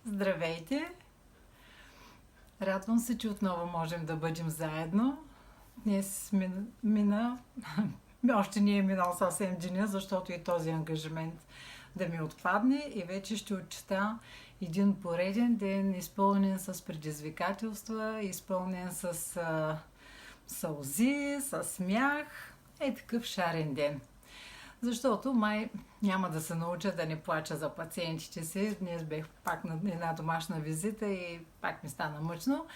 Здравейте! Радвам се, че отново можем да бъдем заедно. Днес мина, още не е минал съвсем деня, защото и този ангажимент да ми отпадне и вече ще отчета един пореден ден, изпълнен с предизвикателства, изпълнен с сълзи, с смях. Такъв шарен ден. Защото май няма да се науча да не плача за пациентите си. Днес бех пак на една домашна визита и пак ми стана мъчно.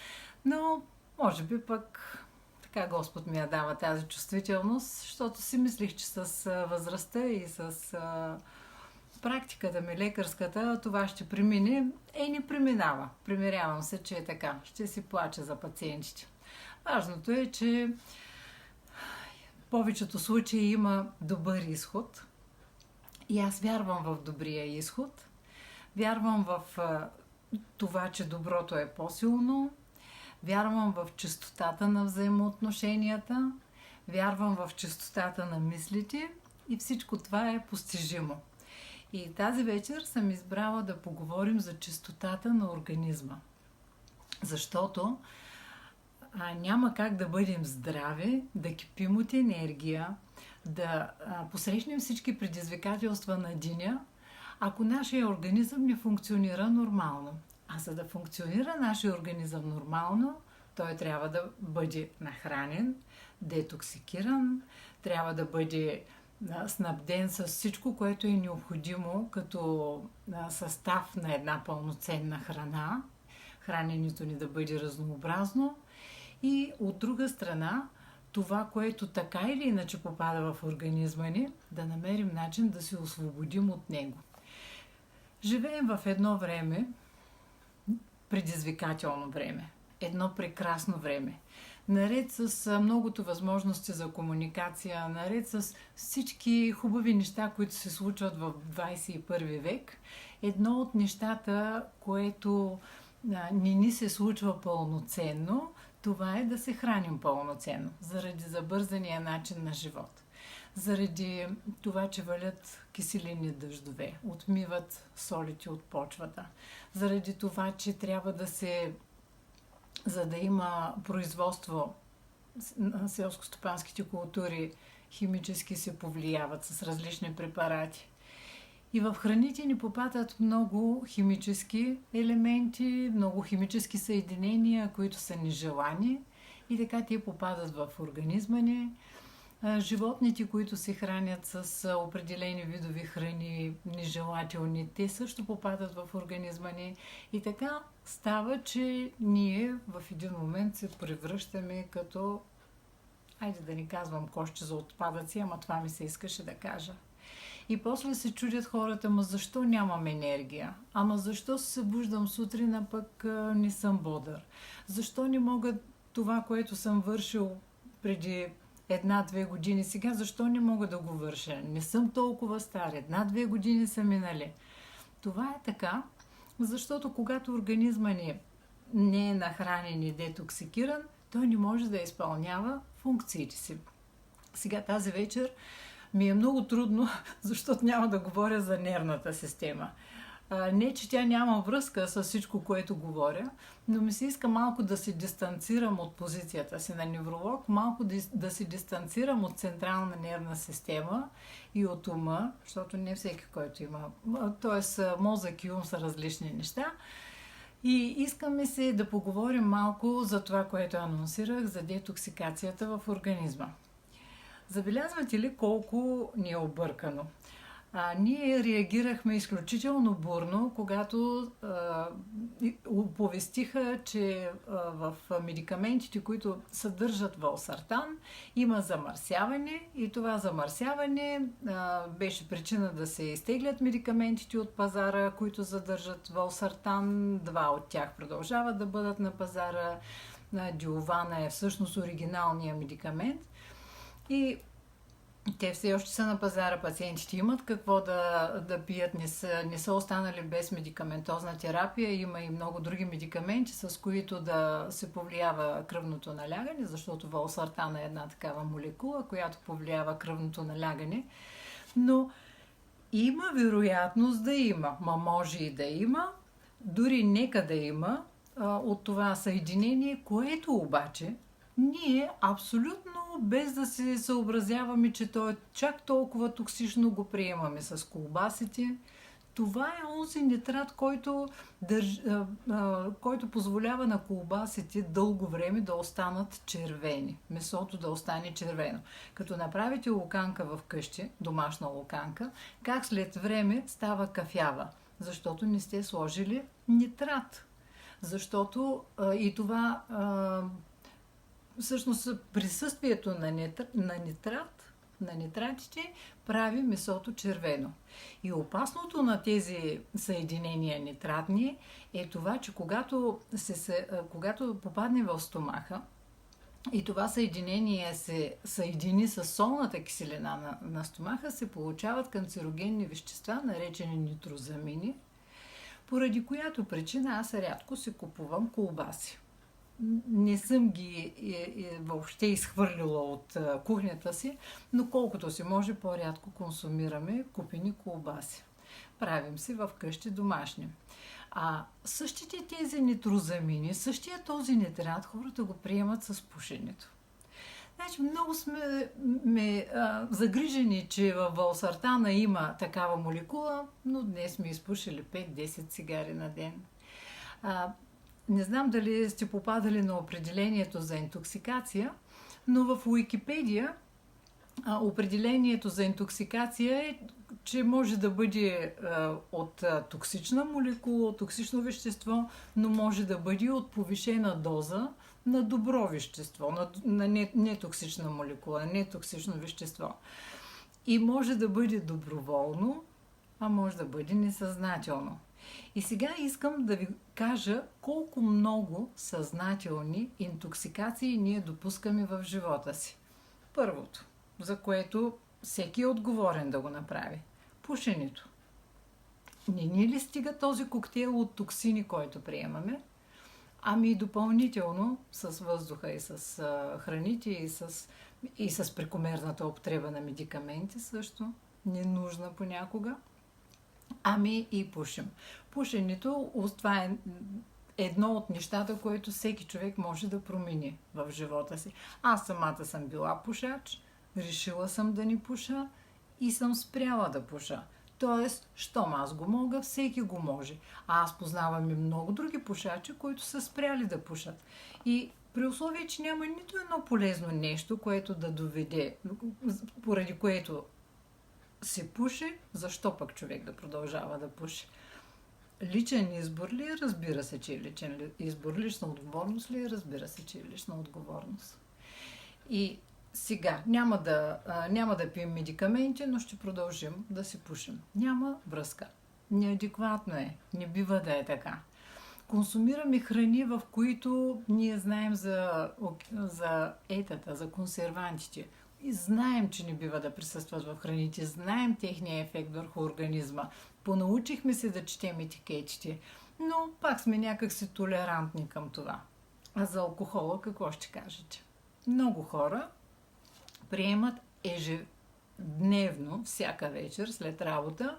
Но може би пък така Господ ми я дава тази чувствителност, защото си мислих, че с възрастта и с практиката ми лекарската това ще премине. Не преминава. Примирявам се, че е така. Ще си плача за пациентите. Важното е, че в повечето случаи има добър изход. И аз вярвам в добрия изход. Вярвам в това, че доброто е по-силно. Вярвам в чистотата на взаимоотношенията. Вярвам в чистотата на мислите. И всичко това е постижимо. И тази вечер съм избрала да поговорим за чистотата на организма. Защото няма как да бъдем здрави, да кипим от енергия, да посрещнем всички предизвикателства на деня, ако нашия организъм не функционира нормално. А за да функционира нашия организъм нормално, той трябва да бъде нахранен, детоксикиран, трябва да бъде снабден с всичко, което е необходимо като състав на една пълноценна храна, храненето ни да бъде разнообразно. И от друга страна, това, което така или иначе попада в организма ни, да намерим начин да се освободим от него. Живеем в едно време, предизвикателно време, едно прекрасно време. Наред с многото възможности за комуникация, наред с всички хубави неща, които се случват в 21 век, едно от нещата, което не ни се случва пълноценно, това е да се храним пълноценно, заради забързания начин на живот. Заради това, че валят киселинни дъждове, отмиват солите от почвата. Заради това, че трябва за да има производство на селско-стопанските култури, химически се повлияват с различни препарати. И в храните ни попадат много химически елементи, много химически съединения, които са нежелани и така те попадат в организма ни. Животните, които се хранят с определени видови храни, нежелателни, те също попадат в организма ни. И така става, че ние в един момент се превръщаме като, айде да не казвам кошче за отпадъци, ама това ми се искаше да кажа. И после се чудят хората, ма защо нямам енергия? Ама защо се събуждам сутрин, а пък не съм бодър? Защо не мога това, което съм вършил преди 1-2 години сега, защо не мога да го върша? Не съм толкова стар, 1-2 години са минали. Това е така, защото когато организма ни не е нахранен и детоксикиран, той не може да изпълнява функциите си. Сега тази вечер ми е много трудно, защото няма да говоря за нервната система. Не, че тя няма връзка с всичко, което говоря, но ми се иска малко да се дистанцирам от позицията си на невролог, малко да се дистанцирам от централна нервна система и от ума, защото не всеки, който има, т.е. мозък и ум са различни неща. И искаме се да поговорим малко за това, което анонсирах, за детоксикацията в организма. Забелязвате ли колко ни е объркано? Ние реагирахме изключително бурно, когато оповестиха, че в медикаментите, които съдържат валсартан, има замърсяване и това замърсяване беше причина да се изтеглят медикаментите от пазара, които съдържат валсартан. 2 от тях продължават да бъдат на пазара. Диована е всъщност оригиналният медикамент. И те все още са на пазара, пациентите имат какво да пият, не са останали без медикаментозна терапия. Има и много други медикаменти, с които да се повлиява кръвното налягане, защото валсартан е една такава молекула, която повлиява кръвното налягане. Но има вероятност да има, може и да има, Дори нека да има от това съединение, което обаче ние абсолютно без да се съобразяваме, че то е чак толкова токсично, го приемаме с колбасите. Това е онзи нитрат, който позволява на колбасите дълго време да останат червени. Месото да остане червено. Като направите луканка в къщи, домашна луканка, как след време става кафява? Защото не сте сложили нитрат. Защото и това всъщност присъствието на нитратите прави месото червено. И опасното на тези съединения нитратни е това, че когато попадне в стомаха и това съединение се съедини с солната киселина на стомаха, се получават канцерогенни вещества, наречени нитрозамини, поради която причина аз рядко си купувам колбаси. Не съм ги въобще изхвърлила от кухнята си, но колкото си може по-рядко консумираме купени колбаси. Правим си в къщи домашни. А същите тези нитрозамини, същия този нитрат, хората го приемат с пушенето. Значи много сме загрижени, че в валсартана има такава молекула, но днес сме изпушили 5-10 цигари на ден. Не знам дали сте попадали на определението за интоксикация, но в Уикипедия определението за интоксикация е, че може да бъде от токсична молекула, от токсично вещество, но може да бъде от повишена доза на добро вещество, на нетоксична молекула, нетоксично вещество. И може да бъде доброволно, а може да бъде несъзнателно. И сега искам да ви кажа колко много съзнателни интоксикации ние допускаме в живота си. Първото, за което всеки е отговорен да го направи – пушенето. Не ни ли стига този коктейл от токсини, който приемаме? Ами и допълнително с въздуха и с храните и с прекомерната употреба на медикаменти също, ненужна понякога. Ами и пушим. Пушенето, това е едно от нещата, което всеки човек може да промени в живота си. Аз самата съм била пушач, решила съм да не пуша и съм спряла да пуша. Тоест, щом аз го мога, всеки го може. А аз познавам и много други пушачи, които са спряли да пушат. И при условие, че няма нито едно полезно нещо, което да доведе, поради което се пуши, защо пък човек да продължава да пуши? Личен избор ли е? Разбира се, че е личен избор. Лична отговорност ли е? Разбира се, че е лична отговорност. И сега няма да пием медикаменти, но ще продължим да си пушим. Няма връзка. Неадекватно е. Не бива да е така. Консумираме храни, в които ние знаем за етата, за консервантите. И знаем, че не бива да присъстват в храните, знаем техния ефект върху организма. Понаучихме се да четем етикетите, но пак сме някакси толерантни към това. А за алкохола какво ще кажете? Много хора приемат ежедневно, всяка вечер след работа,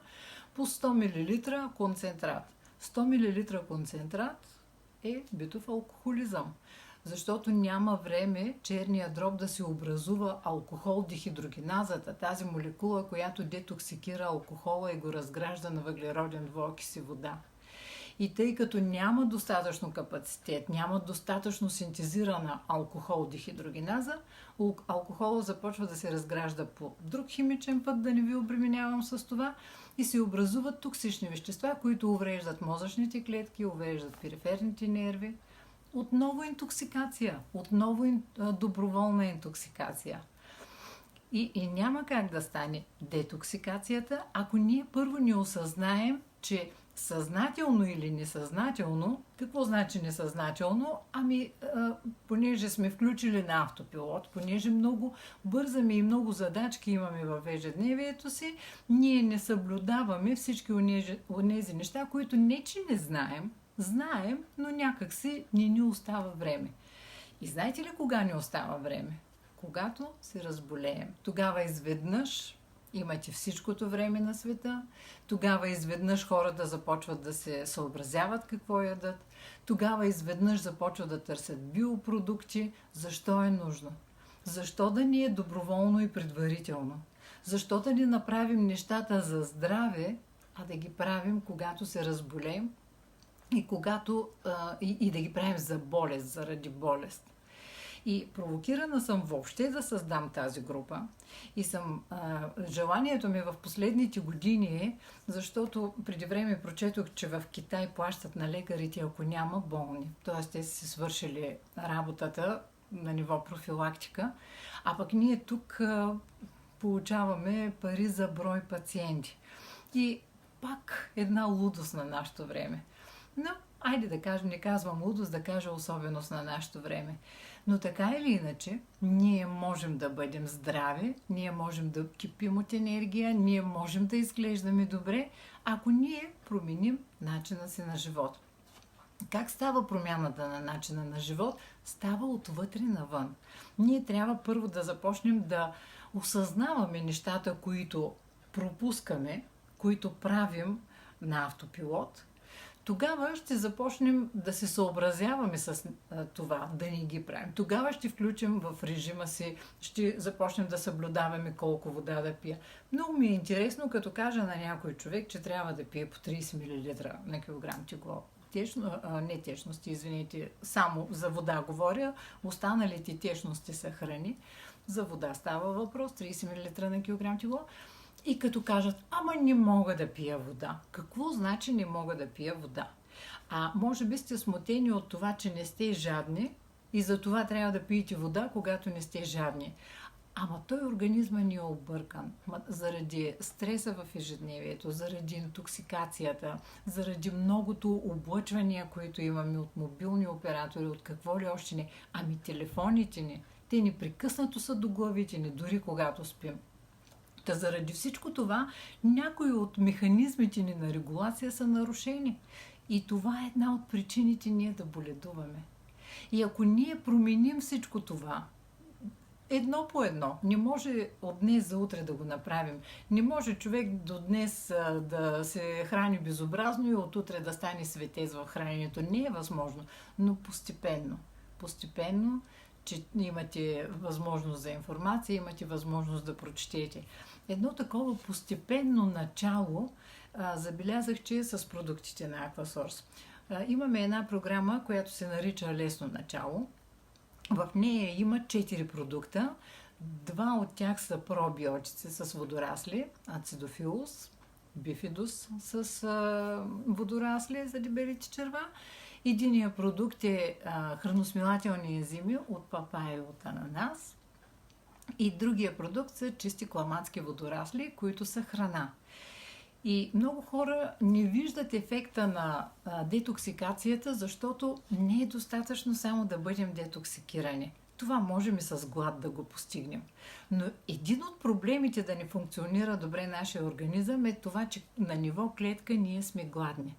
по 100 мл концентрат. 100 мл концентрат е битов алкохолизъм. Защото няма време черния дроб да се образува алкохол дихидрогеназата, тази молекула, която детоксикира алкохола и го разгражда на въглероден двуокис и вода. И тъй като няма достатъчно капацитет, няма достатъчно синтезирана алкохол дихидрогеназа, алкохола започва да се разгражда по друг химичен път, да не ви обременявам с това, и се образуват токсични вещества, които увреждат мозъчните клетки, увреждат периферните нерви. Отново интоксикация, отново доброволна интоксикация. И няма как да стане детоксикацията, ако ние първо не осъзнаем, че съзнателно или несъзнателно, какво значи несъзнателно? Понеже сме включили на автопилот, понеже много бързаме и много задачки имаме във ежедневието си, ние не съблюдаваме всички онези неща, които не че не знаем, но някак си не ни остава време. И знаете ли кога ни остава време? Когато се разболеем. Тогава изведнъж имате всичкото време на света, тогава изведнъж хората започват да се съобразяват какво ядат, тогава изведнъж започват да търсят биопродукти. Защо е нужно? Защо да ни е доброволно и предварително? Защо да не направим нещата за здраве, а да ги правим когато се разболеем и да ги правим за болест, заради болест? И провокирана съм въобще да създам тази група. И желанието ми в последните години е, защото преди време прочетох, че в Китай плащат на лекарите, ако няма болни. Тоест те са си свършили работата на ниво профилактика, а пък ние тук получаваме пари за брой пациенти. И пак една лудост на нашето време. Но, айде да кажем, не казвам лудост, да кажа особеност на нашето време. Но така или иначе, ние можем да бъдем здрави, ние можем да кипим от енергия, ние можем да изглеждаме добре, ако ние променим начина си на живот. Как става промяната на начина на живот? Става отвътре навън. Ние трябва първо да започнем да осъзнаваме нещата, които пропускаме, които правим на автопилот. Тогава ще започнем да се съобразяваме с това, да ни ги правим. Тогава ще включим в режима си, ще започнем да съблюдаваме колко вода да пия. Много ми е интересно, като кажа на някой човек, че трябва да пие по 30 мл на килограм тегло. Не течности, извините, само за вода говоря, останалите течности са храни. За вода става въпрос, 30 мл на килограм тегло. И като кажат, ама не мога да пия вода. Какво значи не мога да пия вода? Може би сте смутени от това, че не сте жадни и за това трябва да пиете вода, когато не сте жадни. Ама той организма ни е объркан. Заради стреса в ежедневието, заради интоксикацията, заради многото облъчвания, които имаме от мобилни оператори, от какво ли още не. Телефоните ни, те непрекъснато са до главите ни, дори когато спим. Та заради всичко това, някои от механизмите ни на регулация са нарушени. И това е една от причините ние да боледуваме. И ако ние променим всичко това, едно по едно, не може от днес за утре да го направим. Не може човек до днес да се храни безобразно и от утре да стане светец в храненето. Не е възможно, но постепенно. Постепенно, че имате възможност за информация, имате възможност да прочетете. Едно такова постепенно начало забелязах, че е с продуктите на Aquasource. Имаме една програма, която се нарича Лесно начало. В нея има 4 продукта. 2 от тях са пробиотици с водорасли, Acidophilus, Bifidus с водорасли за дебелите черва. Единият продукт е храносмилателни ензими от папая и от ананас. И другия продукт са чисти кламатски водорасли, които са храна. И много хора не виждат ефекта на детоксикацията, защото не е достатъчно само да бъдем детоксикирани. Това можем и с глад да го постигнем. Но един от проблемите да не функционира добре нашия организъм е това, че на ниво клетка ние сме гладни.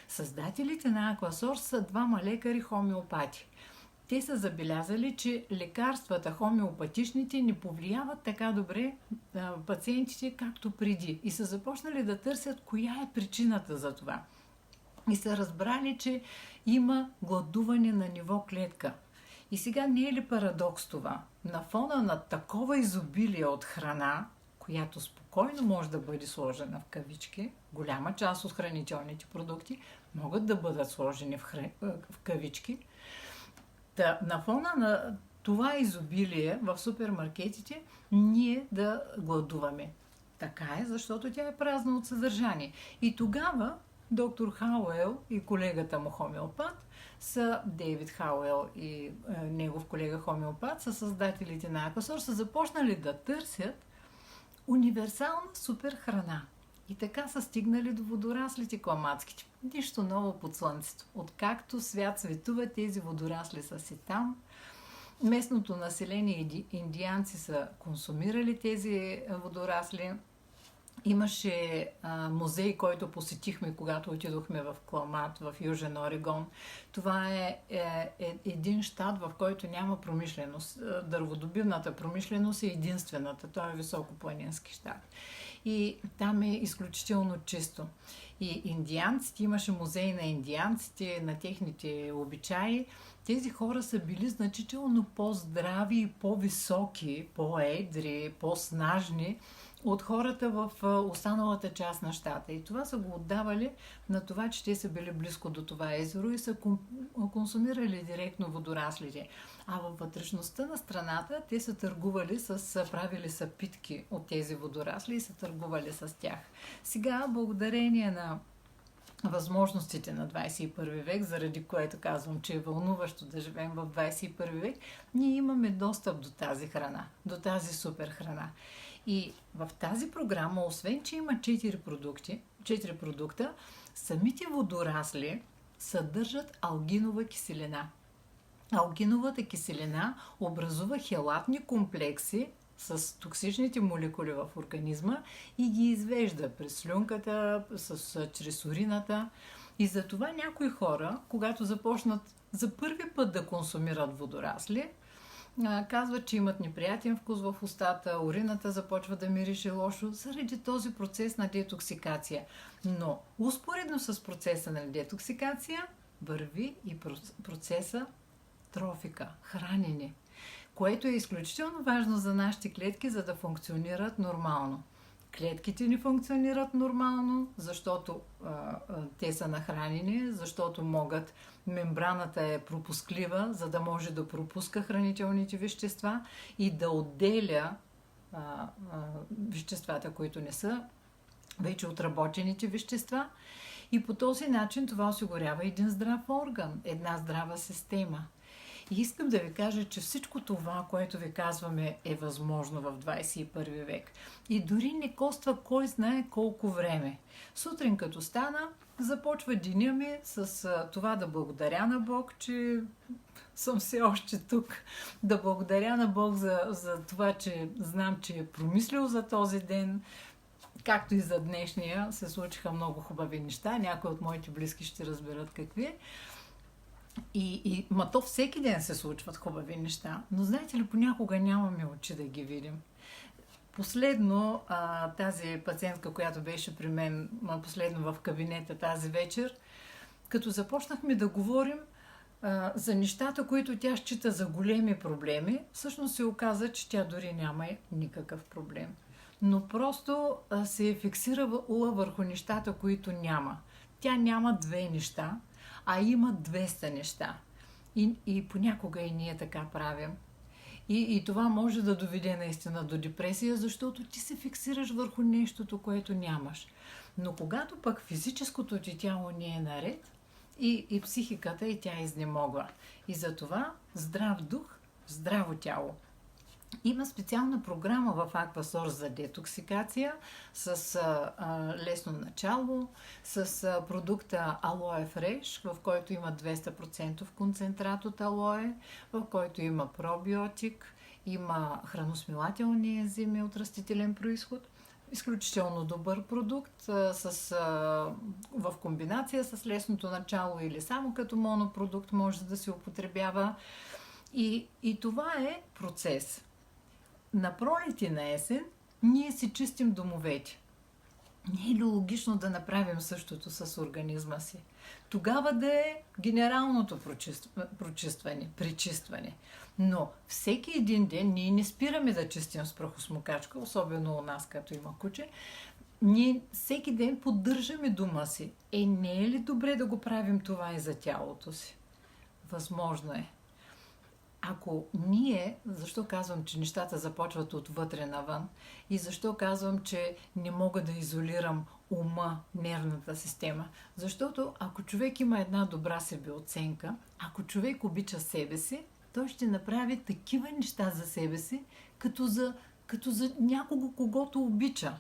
Създателите на Aquasource са 2 лекари хомеопати. Те са забелязали, че лекарствата, хомеопатичните, не повлияват така добре пациентите, както преди. И са започнали да търсят коя е причината за това. И са разбрали, че има гладуване на ниво клетка. И сега не е ли парадокс това? На фона на такова изобилие от храна, която спокойно може да бъде сложена в кавички, голяма част от хранителните продукти могат да бъдат сложени в кавички, на фона на това изобилие в супермаркетите ние да гладуваме. Така е, защото тя е празна от съдържание. И тогава доктор Хауел и колегата му хомеопат са Дейвид Хауел и негов колега хомеопат, са създателите на Aquasource, са започнали да търсят универсална супер храна. И така са стигнали до водораслите кламатските. Нищо ново под слънцето. Откакто свят светува, тези водорасли са си там. Местното население, индианци са консумирали тези водорасли Имаше музей, който посетихме, когато отидохме в Кламат, в Южен Орегон. Това е един щат, в който няма промишленост. Дърводобивната промишленост е единствената. Той е високопланински щат. И там е изключително чисто. И индианците, имаше музей на индианците, на техните обичаи. Тези хора са били значително по-здрави и по-високи, по-едри, по-снажни от хората в останалата част на щата. И това са го отдавали на това, че те са били близко до това езеро и са консумирали директно водораслите. А във вътрешността на страната те са търгували правили са питки от тези водорасли и са търгували с тях. Сега, благодарение на възможностите на 21 век, заради което казвам, че е вълнуващо да живеем в 21 век, ние имаме достъп до тази храна, до тази супер храна. И в тази програма, освен че има 4 продукта, самите водорасли съдържат алгинова киселина. Алгиновата киселина образува хелатни комплекси с токсичните молекули в организма и ги извежда през слюнката, чрез урината. И затова някои хора, когато започнат за първи път да консумират водорасли, казват, че имат неприятен вкус в устата, урината започва да мирише лошо заради този процес на детоксикация. Но успоредно с процеса на детоксикация върви и процеса трофика, хранене, което е изключително важно за нашите клетки, за да функционират нормално. Клетките не функционират нормално, защото те са нахранени, защото мембраната е пропусклива, за да може да пропуска хранителните вещества и да отделя веществата, които не са вече отработените вещества. И по този начин това осигурява един здрав орган, една здрава система. И искам да ви кажа, че всичко това, което ви казваме, е възможно в 21 век. И дори не коства кой знае колко време. Сутрин като стана, започва деня ми с това да благодаря на Бог, че съм все още тук. Да благодаря на Бог за това, че знам, че е промислил за този ден. Както и за днешния се случиха много хубави неща. Някои от моите близки ще разберат какви. Ма то всеки ден се случват хубави неща, но знаете ли, понякога нямаме очи да ги видим. Последно, тази пациентка, която беше при мен последно в кабинета тази вечер, като започнахме да говорим за нещата, които тя счита за големи проблеми, всъщност се оказа, че тя дори няма никакъв проблем. Но просто се е фиксирала върху нещата, които няма. Тя няма 2 неща, а има 200 неща. И понякога и ние така правим. И това може да доведе наистина до депресия, защото ти се фиксираш върху нещото, което нямаш. Но когато пък физическото ти тяло не е наред, и психиката, и тя изнемогва. И затова здрав дух, здраво тяло. Има специална програма в Aquasource за детоксикация с лесно начало, с продукта Aloe Fresh, в който има 200% концентрат от алое, в който има пробиотик, има храносмилателни ензими от растителен происход. Изключително добър продукт в комбинация с лесното начало или само като монопродукт може да се употребява. И това е процес. На пролет и на есен ние си чистим домовете. Не е ли логично да направим същото с организма си? Тогава да е генералното пречистване. Но всеки един ден ние не спираме да чистим с прахосмокачка, особено у нас, като има куче. Ние всеки ден поддържаме дома си. Не е ли добре да го правим това и за тялото си? Възможно е. Ако ние, защо казвам, че нещата започват отвътре навън и защо казвам, че не мога да изолирам ума, нервната система? Защото ако човек има една добра себеоценка, ако човек обича себе си, той ще направи такива неща за себе си, като за някого, когото обича.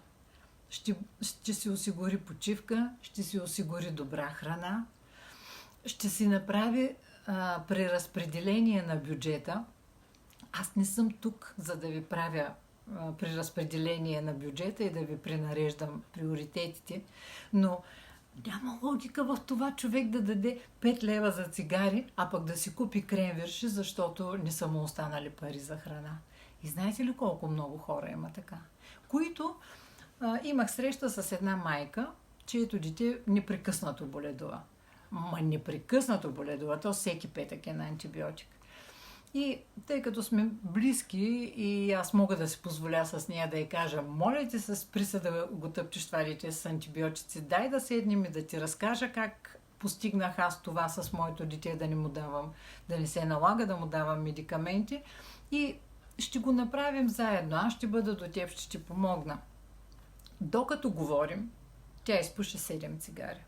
Ще си осигури почивка, ще си осигури добра храна, ще си направи преразпределение на бюджета. Аз не съм тук, за да ви правя при разпределение на бюджета и да ви пренареждам приоритетите, но няма логика в това човек да даде 5 лева за цигари, а пък да си купи кренвирши, защото не са му останали пари за храна. И знаете ли колко много хора има така? Които имах среща с една майка, чието дете непрекъснато боледува. Непрекъснато боледува, то всеки петък е на антибиотик. И тъй като сме близки и аз мога да си позволя с нея да й кажа, моля ти с присъда да го тъпчеш това дете с антибиотици, дай да седнем и да ти разкажа как постигнах аз това с моето дете, да не му давам, да не се налага да му давам медикаменти и ще го направим заедно. Аз ще бъда до теб, ще ти помогна. Докато говорим, тя изпуши 7 цигари.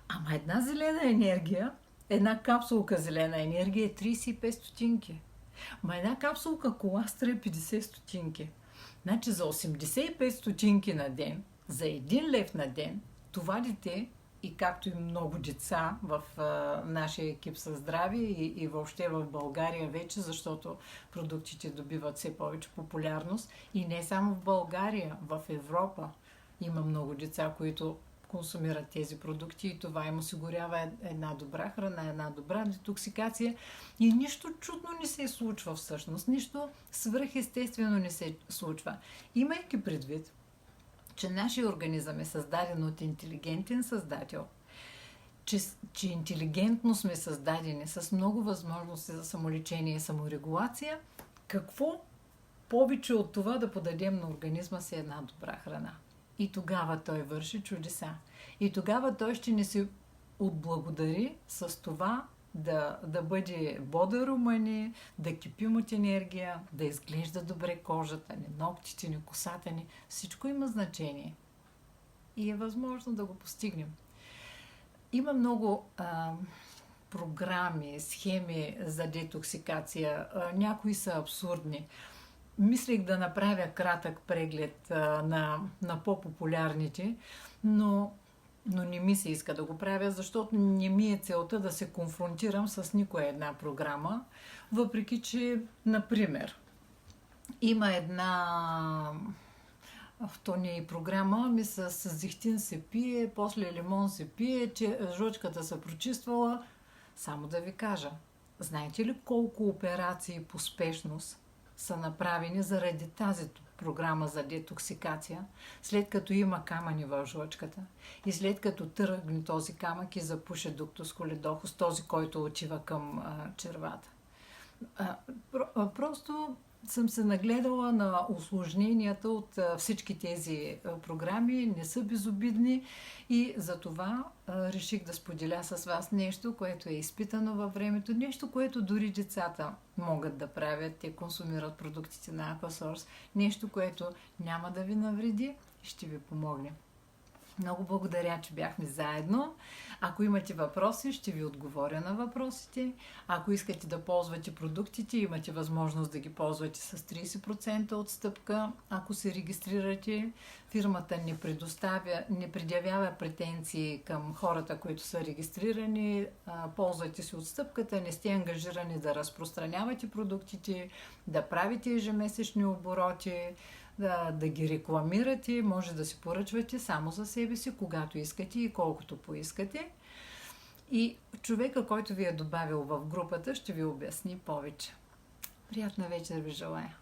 Ама една зелена енергия, една капсулка зелена енергия е 35 стотинки. Ма една капсулка коластра е 50 стотинки. Значи за 85 стотинки на ден, за 1 лев на ден, това дете и както и много деца в нашия екип със здраве и въобще в България вече, защото продуктите добиват все повече популярност и не само в България, в Европа има много деца, които консумират тези продукти и това им осигурява една добра храна, една добра детоксикация и нищо чудно не се случва всъщност, нищо свръхестествено не се случва. Имайки предвид, че нашия организъм е създаден от интелигентен създател, че интелигентно сме създадени с много възможности за самолечение и саморегулация, какво повече от това да подадем на организма си една добра храна? И тогава той върши чудеса. И тогава той ще ни се отблагодари с това да бъде бодър умъни, да кипим от енергия, да изглежда добре кожата ни, ногтите ни, косата ни. Всичко има значение. И е възможно да го постигнем. Има много програми, схеми за детоксикация. Някои са абсурдни. Мислех да направя кратък преглед на по-популярните, но не ми се иска да го правя, защото не ми е целта да се конфронтирам с никоя една програма, въпреки че, например, има една то не е програма, ами с зехтин се пие, после лимон се пие, че жлъчката се прочиствала. Само да ви кажа, знаете ли колко операции по спешност са направени заради тази програма за детоксикация, след като има камъни в жлъчката и след като тръгне този камък и запуше дуктус холедохус, този, който отива към червата. Просто съм се нагледала на усложненията от всички тези програми, не са безобидни и затова реших да споделя с вас нещо, което е изпитано във времето, нещо, което дори децата могат да правят, те консумират продуктите на Aquasource, нещо, което няма да ви навреди и ще ви помогне. Много благодаря, че бяхме заедно. Ако имате въпроси, ще ви отговоря на въпросите. Ако искате да ползвате продуктите, имате възможност да ги ползвате с 30% отстъпка. Ако се регистрирате, фирмата не предявява претенции към хората, които са регистрирани. Ползвайте се отстъпката, не сте ангажирани да разпространявате продуктите, да правите ежемесечни обороти, да ги рекламирате, може да си поръчвате само за себе си, когато искате и колкото поискате. И човека, който ви е добавил в групата, ще ви обясни повече. Приятна вечер ви желая!